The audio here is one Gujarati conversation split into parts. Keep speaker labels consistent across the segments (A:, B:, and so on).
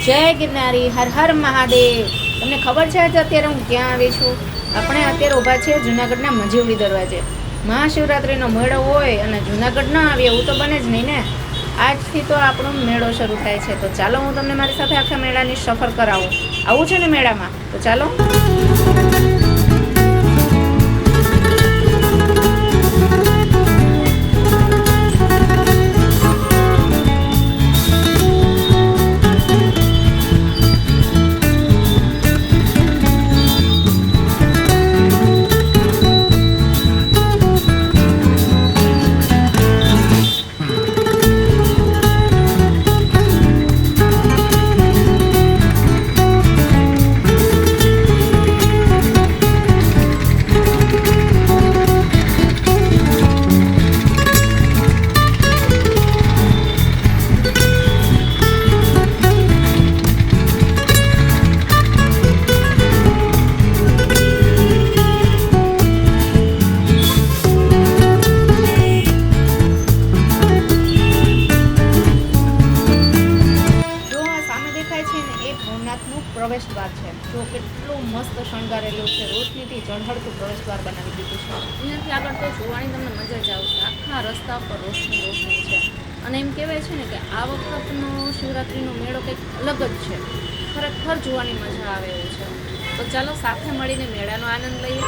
A: જય ગિરનારી, હર હર મહાદેવ. તમને ખબર છે આજે અત્યારે હું ક્યાં આવી છું? આપણે અત્યારે ઊભા છીએ જુનાગઢના મજીવડી દરવાજે. મહાશિવરાત્રિનો મેળો હોય અને જુનાગઢ ના આવે એવું તો બને જ નહીં ને. આજથી તો આપણો મેળો શરૂ થાય છે. તો ચાલો હું તમને મારી સાથે આખા મેળાની સફર કરાવું. આવું છે ને મેળામાં? તો ચાલો. પ્રવેશ દ્વાર છે. જો કેટલું મસ્ત શણગારેલું છે. રોશનીથી ઝળહળતું પ્રવેશ દ્વાર બનાવી દીધું છે. અહીંયાથી આગળ તો જોવાની તમને મજા જ આવશે. આખા રસ્તા પર રોશની છે. અને એમ કહેવાય છે ને કે આ વખતનો શિવરાત્રિનો મેળો કંઈક અલગ જ છે. ખરેખર જોવાની મજા આવે એવું છે. તો ચાલો સાથે મળીને મેળાનો આનંદ લઈએ.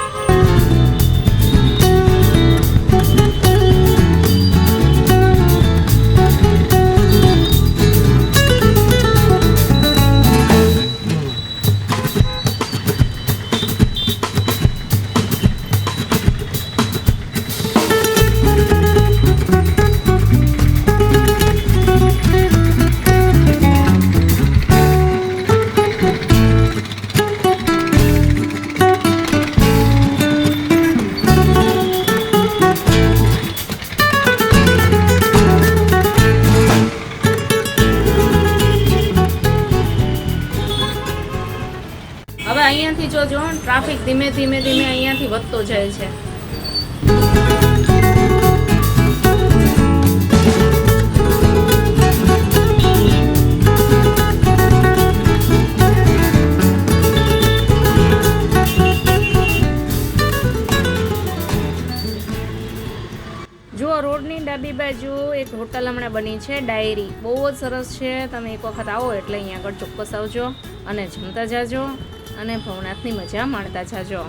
A: હવે અહીંયાથી જોજો, ટ્રાફિક ધીમે ધીમે અહીંયાથી વધતો જાય છે. જો રોડની ડાબી બાજુ એક હોટલ હમણાં બની છે, ડાયરી. બહુ જ સરસ છે. તમે એક વખત આવો એટલે અહીંયા આગળ ચોક્કસ આવજો અને જમતા જાજો અને ભવનાથની મજા માણતા જાજો.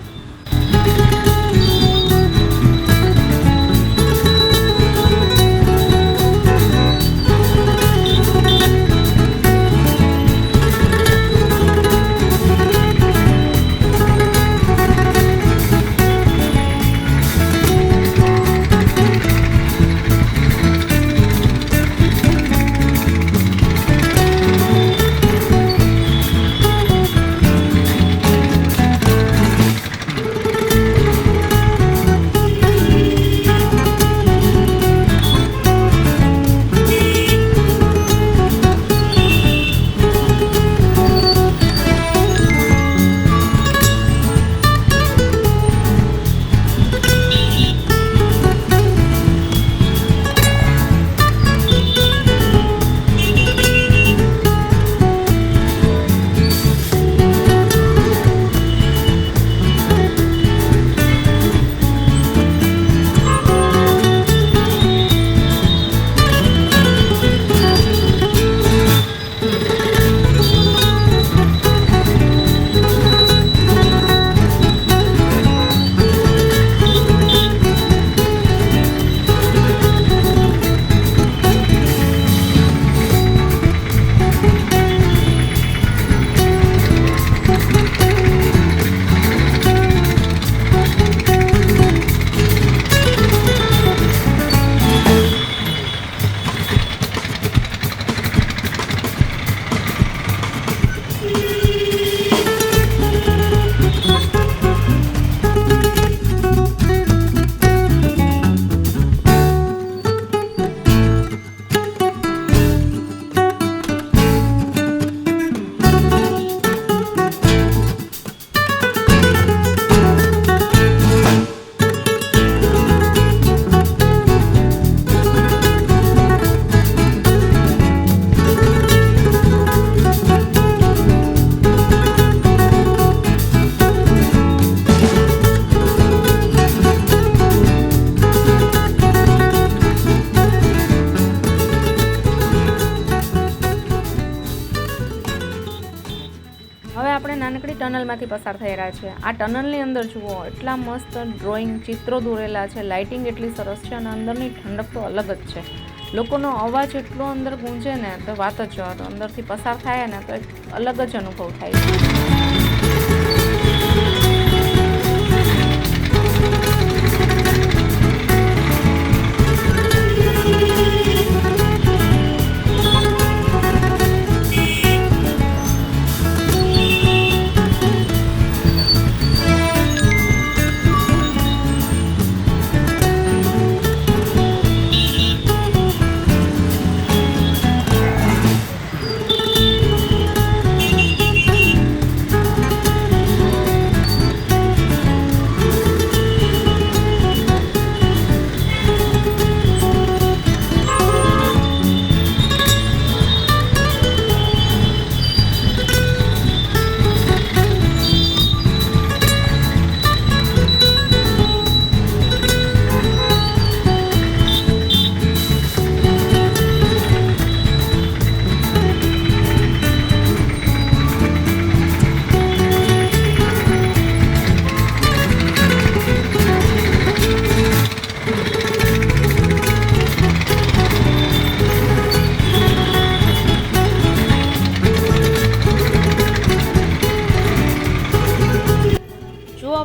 A: હવે આપણે નાનકડી ટનલમાંથી પસાર થઈ રહ્યા છીએ. આ ટનલની અંદર જુઓ એટલા મસ્ત ડ્રોઈંગ ચિત્રો દોરેલા છે, લાઇટિંગ એટલી સરસ છે અને અંદરની ઠંડક તો અલગ જ છે. લોકોનો અવાજ એટલો અંદર ગૂંજે ને તો વાત જ જવા દો. અંદરથી પસાર થાય ને તો એક અલગ જ અનુભવ થાય છે.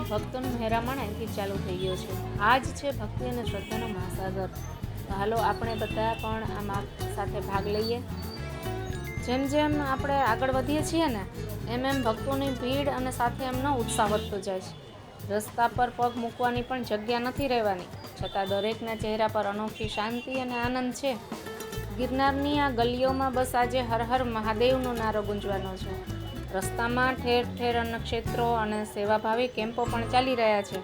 A: ભક્તોનું મહેરામણ અહીંથી ચાલુ થઈ ગયો છે. આ જ છે ભક્તિ અને શ્રદ્ધાનો મહાસાગર. તો હાલો આપણે બધા પણ આમાં સાથે ભાગ લઈએ. જેમ જેમ આપણે આગળ વધીએ છીએ ને એમ ભક્તોની ભીડ અને સાથે એમનો ઉત્સાહ વધતો જાય છે. રસ્તા પર પગ મૂકવાની પણ જગ્યા નથી રહેવાની, છતાં દરેકના ચહેરા પર અનોખી શાંતિ અને આનંદ છે. ગિરનારની આ ગલીઓમાં બસ આજે હર હર મહાદેવનો નારો ગુંજવાનો છે. રસ્તામાં ઠેર ઠેર અન્નક્ષેત્રો અને સેવાભાવી કેમ્પો પણ ચાલી રહ્યા છે,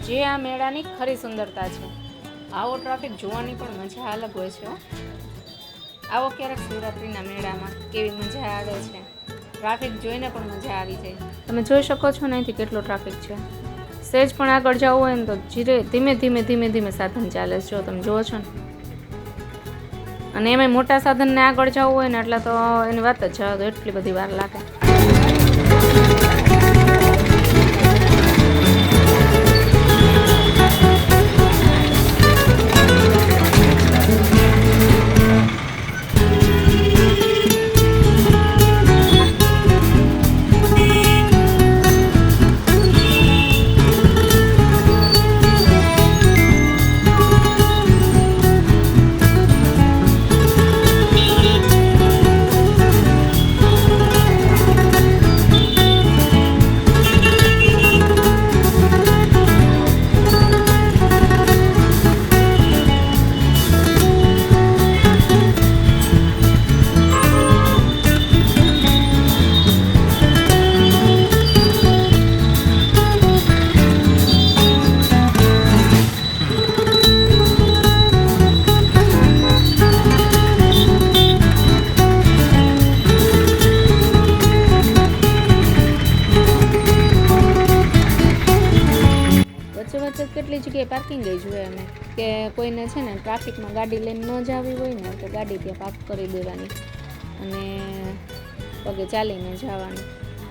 A: જે આ મેળાની ખરી સુંદરતા છે. આવો ટ્રાફિક જોવાની પણ મજા અલગ હોય છે. આવો ક્યારેક શિવરાત્રિના મેળામાં કેવી મજા આવે છે. ટ્રાફિક જોઈને પણ મજા આવી જાય. તમે જોઈ શકો છો ને અહીંથી કેટલો ટ્રાફિક છે. સહેજ પણ આગળ જવું હોય ને તો ધીમે ધીમે સાધન ચાલે છે. જો તમે જુઓ છો ને, અને એમાં મોટા સાધનને આગળ જવું હોય ને એટલે તો એની વાત જ જવા દો, એટલી બધી વાર લાગે. કેટલી જગ્યાએ પાર્કિંગ ગઈ જોઈએ અમે કે કોઈને છે ને ટ્રાફિકમાં ગાડી લઈને ન જવી હોય ને તો ગાડી ત્યાં પાર્ક કરી દેવાની અને પગે ચાલીને જવાનું.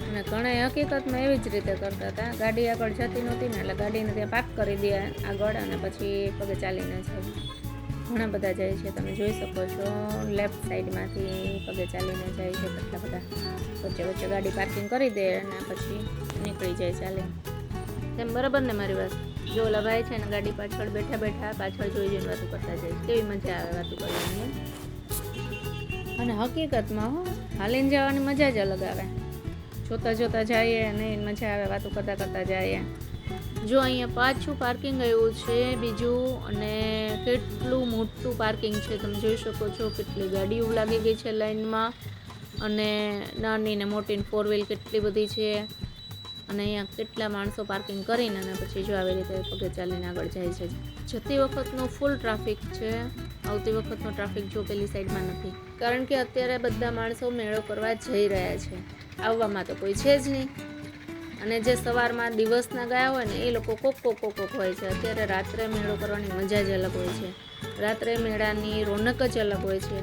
A: અને ઘણા હકીકતમાં એવી જ રીતે કરતા હતા. ગાડી આગળ જતી નહોતી ને એટલે ગાડીને ત્યાં પાર્ક કરી દે આગળ અને પછી પગે ચાલીને જાય. ઘણા બધા જાય છે, તમે જોઈ શકો છો. લેફ્ટ સાઈડમાંથી પગે ચાલીને જાય છે કેટલા બધા. વચ્ચે વચ્ચે ગાડી પાર્કિંગ કરી દે અને પછી નીકળી જાય ચાલે. તેમ બરાબર ને મારી વાત? જો ઓલા ભાઈ છે ને ગાડી પાછળ બેઠા પાછળ જોઈ જોઈને વાતું કરતા જાય. કેવી મજા આવે વાતું કરવાની. અને હકીકતમાં હાલીને જવાની મજા જ અલગ આવે. જોતા જઈએ અને મજા આવે, વાતું કરતા જઈએ. જો અહીંયા પાછું પાર્કિંગ આવ્યું છે બીજું, અને કેટલું મોટું પાર્કિંગ છે તમે જોઈ શકો છો. કેટલી ગાડીઓ લાગી ગઈ છે લાઈનમાં, અને નાની ને મોટી 4 વ્હીલ કેટલી બધી છે. અને અહીંયા કેટલા માણસો પાર્કિંગ કરીને અને પછી જો આવી રીતે પગે ચાલીને આગળ જાય છે. જતી વખતનો ફૂલ ટ્રાફિક છે, આવતી વખતનો ટ્રાફિક જો પેલી સાઈડમાં નથી, કારણ કે અત્યારે બધા માણસો મેળો કરવા જઈ રહ્યા છે. આવવામાં તો કોઈ છે જ નહીં. અને જે સવારમાં દિવસના ગયા હોય ને એ લોકો કોક હોય છે. અત્યારે રાત્રે મેળો કરવાની મજા જ અલગ હોય છે. રાત્રે મેળાની રોનક જ અલગ હોય છે.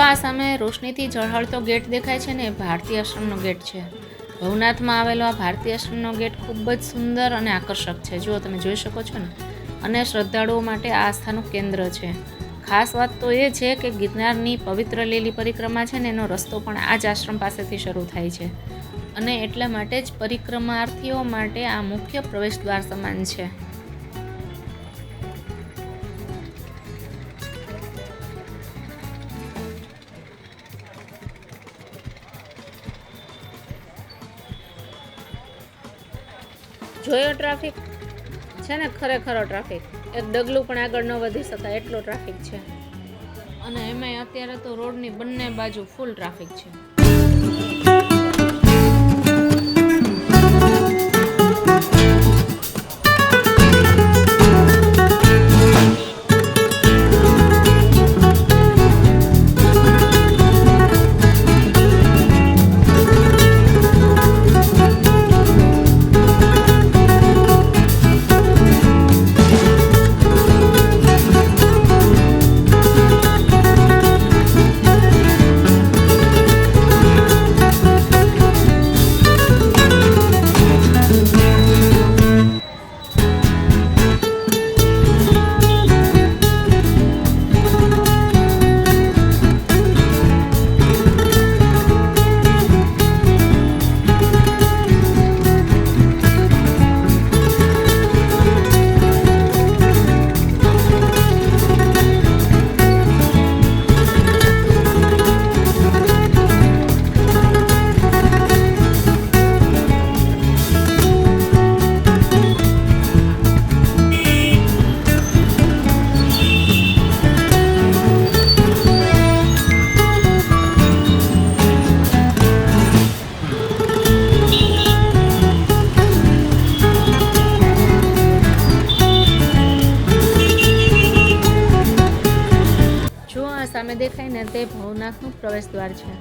A: આ સામે રોશનીથી ઝળહળતો ગેટ દેખાય છે ને એ ભારતી આશ્રમનો ગેટ છે. ભવનાથમાં આવેલો આ ભારતી આશ્રમનો ગેટ ખૂબ જ સુંદર અને આકર્ષક છે. જુઓ, તમે જોઈ શકો છો ને. અને શ્રદ્ધાળુઓ માટે આ આસ્થાનું કેન્દ્ર છે. ખાસ વાત તો એ છે કે ગિરનારની પવિત્ર લીલી પરિક્રમા છે ને એનો રસ્તો પણ આ જ આશ્રમ પાસેથી શરૂ થાય છે. અને એટલા માટે જ પરિક્રમાર્થીઓ માટે આ મુખ્ય પ્રવેશ દ્વાર સમાન છે. જોયો ટ્રાફિક છે ને, ખરેખરો ટ્રાફિક. એક ડગલું પણ આગળ ન વધી શકાય એટલો ટ્રાફિક છે. અને એમાંય અત્યારે તો રોડની બંને બાજુ ફૂલ ટ્રાફિક છે. સામે દેખાય ને તે ભવનાથનું પ્રવેશ દ્વાર છે.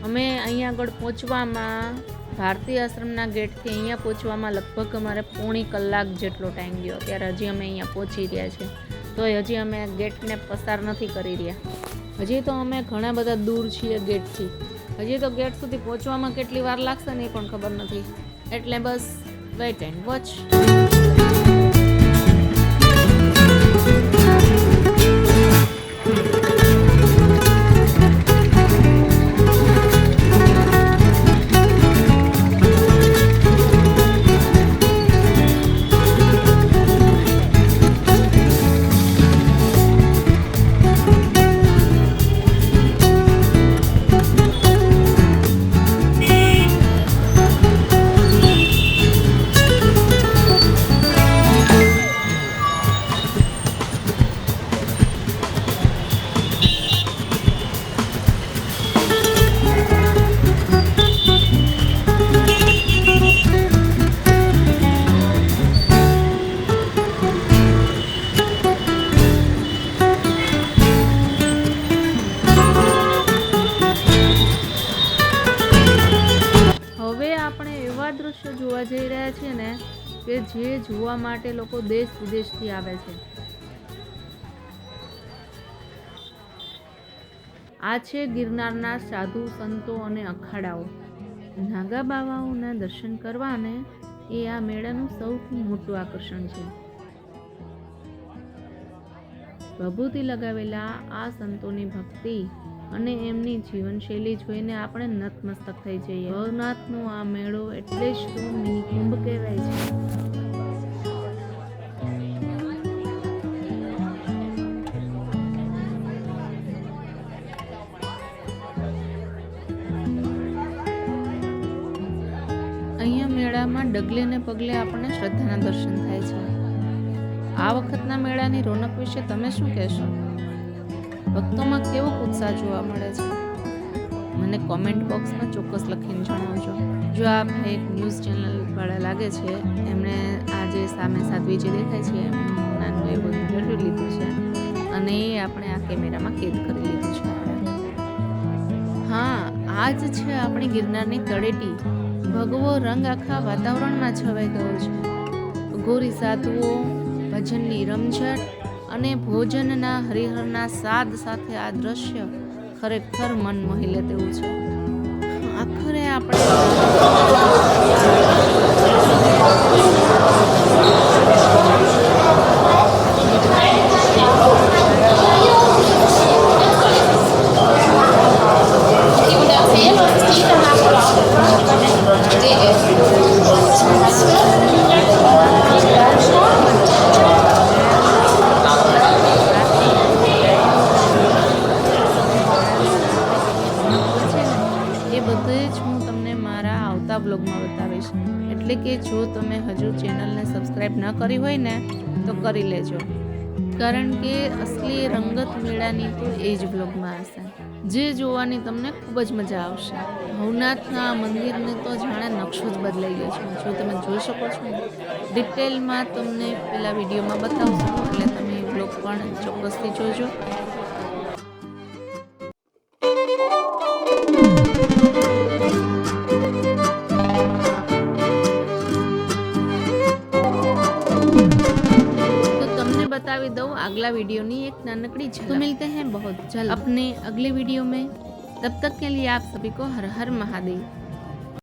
A: અમે અહીંયા આગળ પહોંચવામાં ભારતી આશ્રમના ગેટથી અહીંયા પહોંચવામાં લગભગ અમારે પોણી કલાક જેટલો ટાઈમ ગયો. ત્યારે હજી અમે અહીંયા પહોંચી રહ્યા છીએ. તો હજી અમે ગેટને પસાર નથી કરી રહ્યા. હજી તો અમે ઘણા બધા દૂર છીએ ગેટથી. હજી તો ગેટ સુધી પહોંચવામાં કેટલી વાર લાગશે ને એ પણ ખબર નથી. એટલે બસ વેઇટ એન્ડ વોચ. દ્રશ્યો જોવા જઈ રહ્યા છે ને કે જે જોવા માટે લોકો દેશ વિદેશથી આવે છે. આ છે ગિરનારના સાધુ સંતો અને અખાડાઓ. નાગા બાવાઓના દર્શન કરવાને એ આ મેળાનું સૌથી મોટું આકર્ષણ છે. પ્રભુતિ લગાવેલા આ સંતોની ભક્તિ અને એમની જીવનશૈલી જોઈને આપણે નતમસ્તક થઈ જઈએ. ભવનાથનો આ મેળો એટલે જ તો મિની કુંભ કહેવાય છે. અહીંયા મેળામાં ડગલે ને પગલે આપણને શ્રદ્ધાના દર્શન થાય છે. આ વખતના મેળાની રોનક વિશે તમે શું કહેશો? ભક્તોમાં કેવો ઉત્સાહ જોવા મળે છે? મને કોમેન્ટ બોક્સમાં ચોક્કસ લખીને જણાવજો. જો આ એક ન્યૂઝ ચેનલ વાળા લાગે છે, એમણે આ જે સામે સાધ્વી જે દેખાય છે એમનું નાનું એવું ઇન્ટરવ્યૂ લીધું છે અને એ આપણે આ કેમેરામાં કેદ કરી લીધું છે. હા, આ જ છે આપણી ગિરનારની તળેટી. ભગવો રંગ આખા વાતાવરણમાં છવાઈ ગયો છે. ગોરી સાધુઓ, ભજનની રમઝટ અને ભોજનના હરિહરના સાદ સાથે આ દ્રશ્ય ખરેખર મન મોહી લે તેવું છે. આખરે આપણે એ બધું જ હું તમને મારા આવતા બ્લોગમાં બતાવીશ. એટલે કે જો તમે હજુ ચેનલને સબસ્ક્રાઈબ ન કરી હોય ને તો કરી લેજો, કારણ કે અસલી રંગત મેળાની તો એ જ બ્લોગમાં હશે, જે જોવાની તમને ખૂબ જ મજા આવશે. ભવનાથના મંદિરને તો જાણે નકશો જ બદલાઈ ગયો છે. જો તમે જોઈ શકો છો ને, ડિટેલમાં તમને પેલા વિડીયોમાં બતાવું છું, એટલે તમે એ બ્લોગ પણ ચોક્કસથી જોજો. बतावी दो अगला वीडियो नहीं एक नानकड़ी झलक. तो मिलते हैं बहुत जल्द अपने अगले वीडियो में. तब तक के लिए आप सभी को हर हर महादेव.